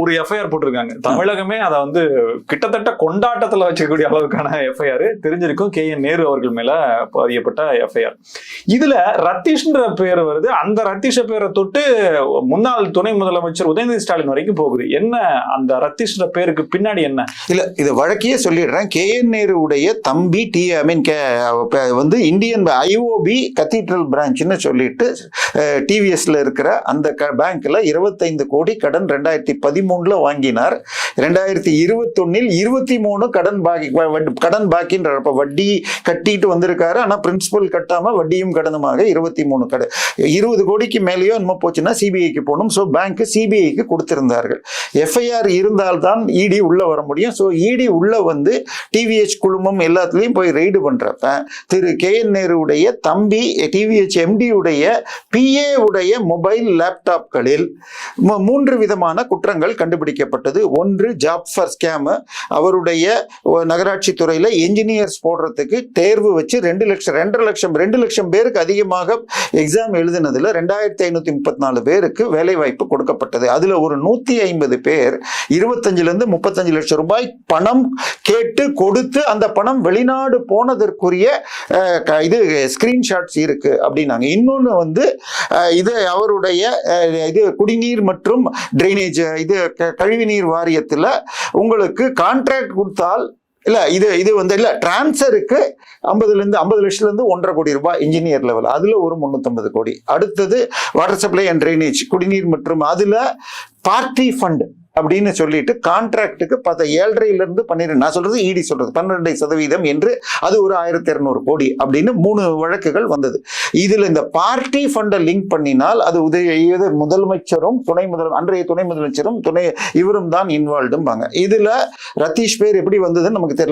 ஒரு எஃப்ஐஆர் போட்டிருக்காங்க. தமிழகமே அதை வந்து கிட்டத்தட்ட கொண்டாட்டத்துல வச்சுக்கக்கூடிய அளவுக்கான எஃப்ஐஆர் தெரிஞ்சிருக்கும். KN நேரு அவர்கள் மேல பதியப்பட்ட எஃப்ஐஆர். இதுல ரத்தீஷ்ன்ற பேர் வருது. அந்த ரத்தீஷ பேரை தொட்டு முன்னாள் துணை முதலமைச்சர் உதயநிதி ஸ்டாலின் வரைக்கும் போகுது. என்ன அந்த ரத்தீஷ்ன்ற பேருக்கு பின்னாடி என்ன? இல்ல, இது வழக்கையே சொல்லிடுறேன். KN நேருடைய தம்பி வந்து இந்தியன் IOB கத்தீட்ரல் பிரான்ச்னு சொல்லிட்டு TVSல இருக்கிற அந்த பேங்க்ல 25 கோடி கடன் 2013 வாங்கினார். 2021 23 கடன் பாக்கின்ற வட்டி கட்டிட்டு வந்திருக்காரு. ஆனா பிரின்சிபல் கட்டாம வட்டியும் கடனுமாக 23 கடன் 20 கோடிக்கு மேலேயோ என்னமோ போச்சுன்னா CBIக்கு போகணும். ஸோ பேங்க் CBIக்கு கொடுத்திருந்தார்கள். FIR இருந்தால்தான் ED உள்ள வர முடியும். ஸோ ED உள்ள வந்து TVH குழுமம் எல்லாத்துலயும் போய் ரெய்டு பண்றப்ப திரு KN நேருடைய தம்பி TVH MD உடைய PA உடைய மொபைல் லேப்டாப்களில் 3 விதமான குற்றங்கள் கண்டுபிடிக்கப்பட்டது. ஒன்று ஜாப் ஃபார் ஸ்கேம். அவருடைய நகராட்சி துறையில என்ஜினியர்ஸ் போடுறதுக்கு தேர்வு வச்சு 2 லட்சம் பேருக்கு அதிகமாக எக்ஸாம் எழுதினதுல 2534 பேருக்கு வேலை வாய்ப்பு கொடுக்கப்பட்டது. அதுல ஒரு 150 பேர் 25 லட்சம் ரூபாய் பணம் கேட்டு கொடுத்து அந்த பணம் வெளிநாடு போனதற்குரிய இது ஸ்கிரீன்ஷாட்ஸ் இருக்கு அப்படின்னாங்க. இன்னொன்னு வந்து இது அவருடைய இது குடிநீர் மற்றும் டிரைனேஜ் இது கழிவுநீர் வாரியத்தில் உங்களுக்கு கான்ட்ராக்ட் கொடுத்தால் இல்ல இது வந்து இல்ல டிரான்ஸ்ஃபருக்கு 50 லட்சத்துல இருந்து 1.5 கோடி ரூபாய் இன்ஜினியர் லெவல், அதுல ஒரு 350 கோடி. அடுத்தது வாட்டர் சப்ளை அண்ட் டிரைனேஜ் குடிநீர் மற்றும் அதுல பார்ட்டி ஃபண்ட் அப்படின்னு சொல்லிட்டு கான்ட்ராக்டுக்கு 7.5 to 12, நான் சொல்றது ED சொல்றது 12% என்று அது ஒரு 1200 கோடி அப்படின்னு 3 வழக்குகள் வந்தது. இதுல இந்த பார்ட்டி ஃபண்டை லிங்க் பண்ணினால் அது முதலமைச்சரும் அன்றைய துணை முதலமைச்சரும் இவரும் தான் இன்வால்வ்டும்பாங்க. இதுல ரத்தீஷ் பேர் எப்படி வந்ததுன்னு நமக்கு தெரியல.